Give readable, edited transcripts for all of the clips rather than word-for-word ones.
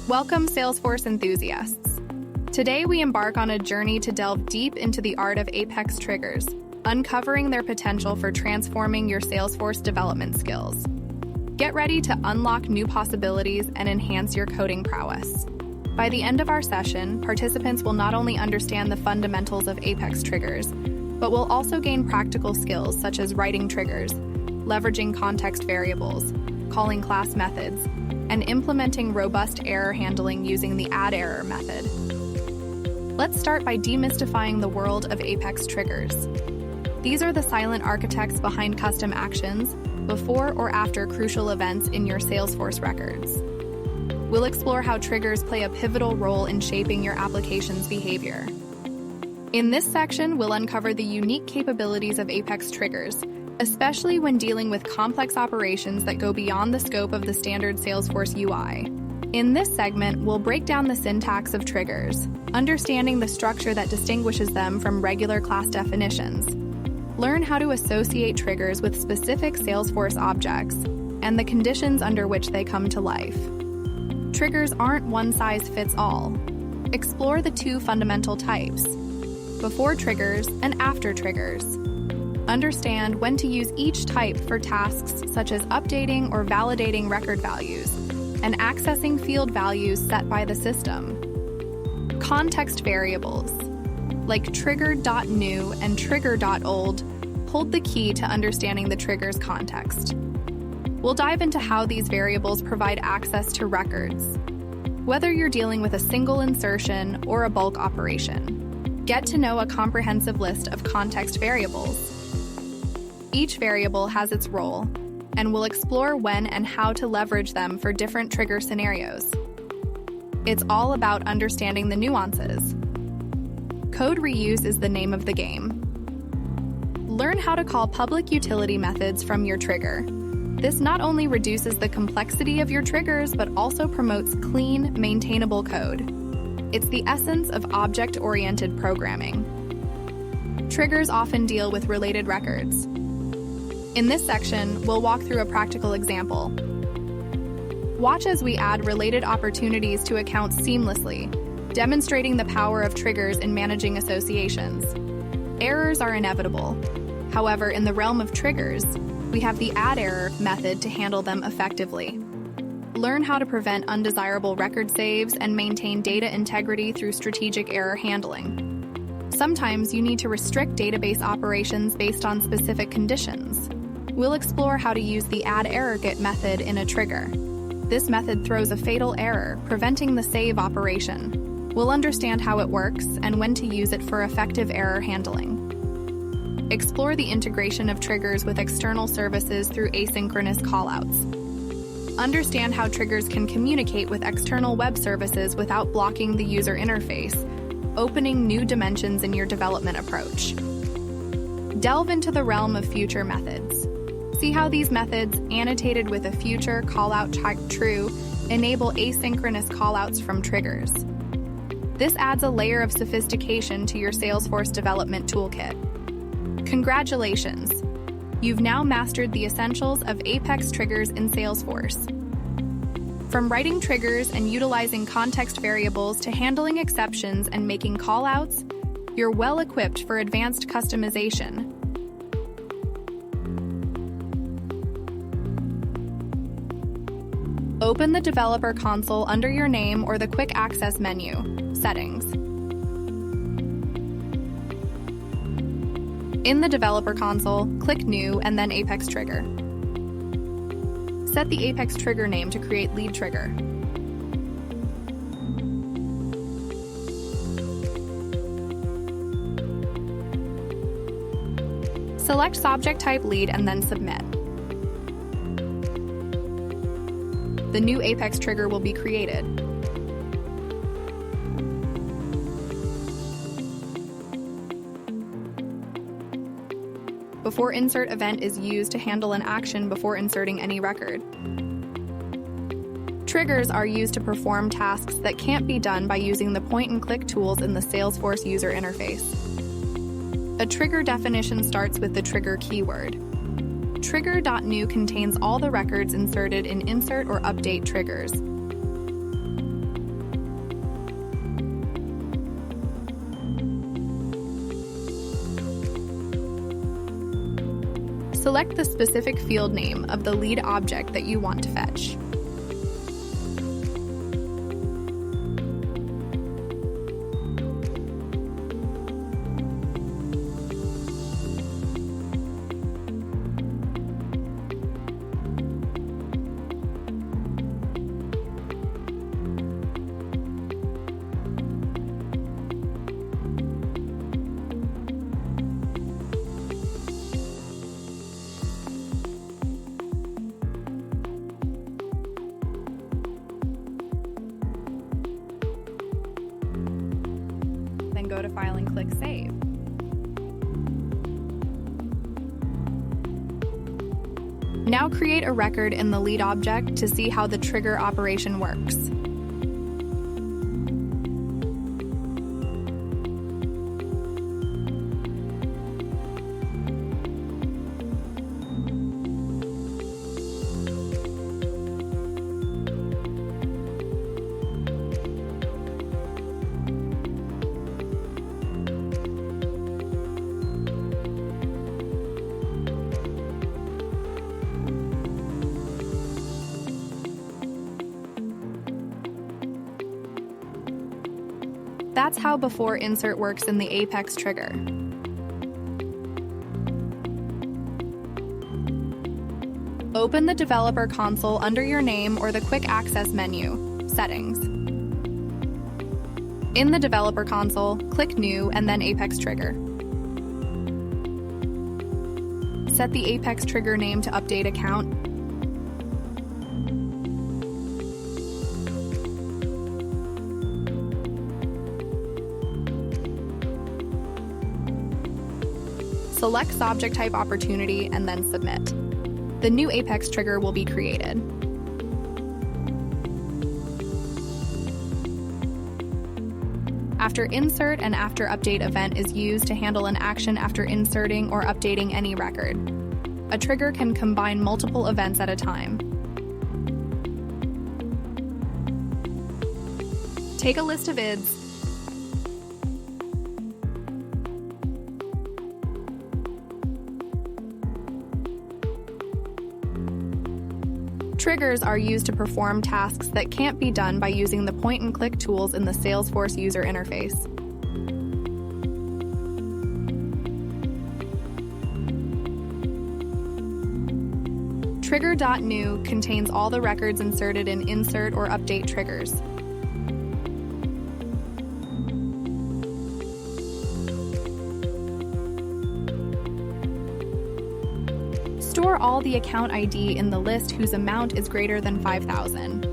Welcome, Salesforce enthusiasts. Today we embark on a journey to delve deep into the art of Apex triggers, uncovering their potential for transforming your Salesforce development skills. Get ready to unlock new possibilities and enhance your coding prowess. By the end of our session, participants will not only understand the fundamentals of Apex triggers, but will also gain practical skills such as writing triggers, leveraging context variables, calling class methods, and implementing robust error handling using the addError method. Let's start by demystifying the world of Apex triggers. These are the silent architects behind custom actions before or after crucial events in your Salesforce records. We'll explore how triggers play a pivotal role in shaping your application's behavior. In this section, we'll uncover the unique capabilities of Apex triggers, especially when dealing with complex operations that go beyond the scope of the standard Salesforce UI. In this segment, we'll break down the syntax of triggers, understanding the structure that distinguishes them from regular class definitions. Learn how to associate triggers with specific Salesforce objects and the conditions under which they come to life. Triggers aren't one size fits all. Explore the two fundamental types, before triggers and after triggers. Understand when to use each type for tasks such as updating or validating record values and accessing field values set by the system. Context variables, like trigger.new and trigger.old, hold the key to understanding the trigger's context. We'll dive into how these variables provide access to records, whether you're dealing with a single insertion or a bulk operation. Get to know a comprehensive list of context variables. Each variable has its role, and we'll explore when and how to leverage them for different trigger scenarios. It's all about understanding the nuances. Code reuse is the name of the game. Learn how to call public utility methods from your trigger. This not only reduces the complexity of your triggers, but also promotes clean, maintainable code. It's the essence of object-oriented programming. Triggers often deal with related records. In this section, we'll walk through a practical example. Watch as we add related opportunities to accounts seamlessly, demonstrating the power of triggers in managing associations. Errors are inevitable. However, in the realm of triggers, we have the addError method to handle them effectively. Learn how to prevent undesirable record saves and maintain data integrity through strategic error handling. Sometimes you need to restrict database operations based on specific conditions. We'll explore how to use the addError method in a trigger. This method throws a fatal error, preventing the save operation. We'll understand how it works and when to use it for effective error handling. Explore the integration of triggers with external services through asynchronous callouts. Understand how triggers can communicate with external web services without blocking the user interface, opening new dimensions in your development approach. Delve into the realm of future methods. See how these methods, annotated with a future callout type true, enable asynchronous callouts from triggers. This adds a layer of sophistication to your Salesforce development toolkit. Congratulations! You've now mastered the essentials of Apex triggers in Salesforce. From writing triggers and utilizing context variables to handling exceptions and making callouts, you're well equipped for advanced customization. Open the developer console under your name or the quick access menu, Settings. In the developer console, click New and then Apex Trigger. Set the Apex trigger name to create lead trigger. Select sObject type lead and then submit. The new Apex trigger will be created. Before insert event is used to handle an action before inserting any record. Triggers are used to perform tasks that can't be done by using the point-and-click tools in the Salesforce user interface. A trigger definition starts with the trigger keyword. Trigger.new contains all the records inserted in insert or update triggers. Select the specific field name of the lead object that you want to fetch. Then go to File and click Save. Now create a record in the lead object to see how the trigger operation works. That's how before insert works in the Apex trigger. Open the developer console under your name or the quick access menu, Settings. In the developer console, click New and then Apex Trigger. Set the Apex trigger name to Update Account. Select sObject type opportunity and then submit. The new Apex trigger will be created. After insert and after update event is used to handle an action after inserting or updating any record. A trigger can combine multiple events at a time. Take a list of IDs. Triggers are used to perform tasks that can't be done by using the point-and-click tools in the Salesforce user interface. Trigger.new contains all the records inserted in insert or update triggers. Store all the account ID in the list whose amount is greater than 5,000.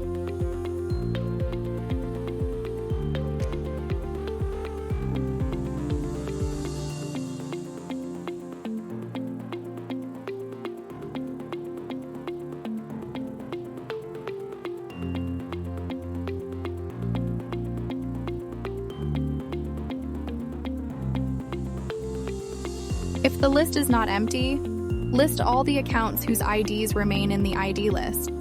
If the list is not empty, list all the accounts whose IDs remain in the ID list.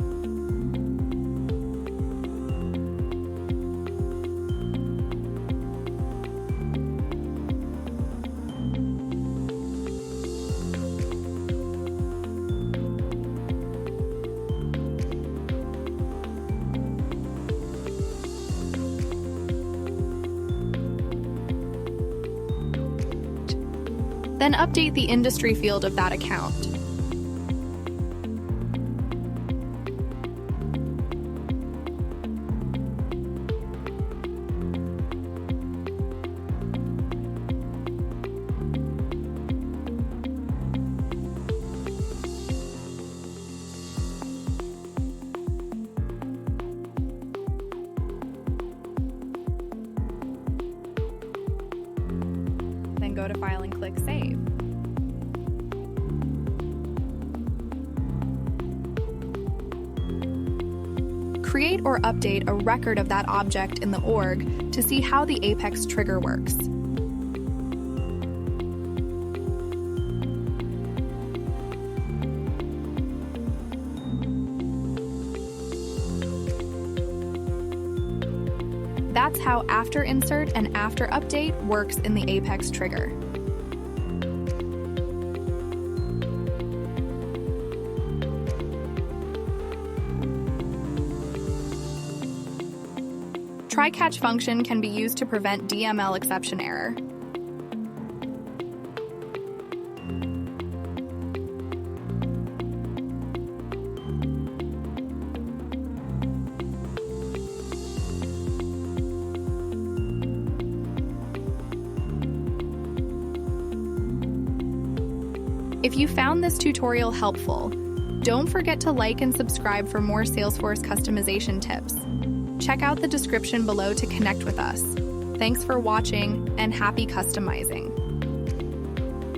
Then update the industry field of that account. Then go to File and click Save. Create or update a record of that object in the org to see how the Apex trigger works. That's how after insert and after update works in the Apex trigger. Try-catch function can be used to prevent DML exception error. If you found this tutorial helpful, don't forget to like and subscribe for more Salesforce customization tips. Check out the description below to connect with us. Thanks for watching, and happy customizing.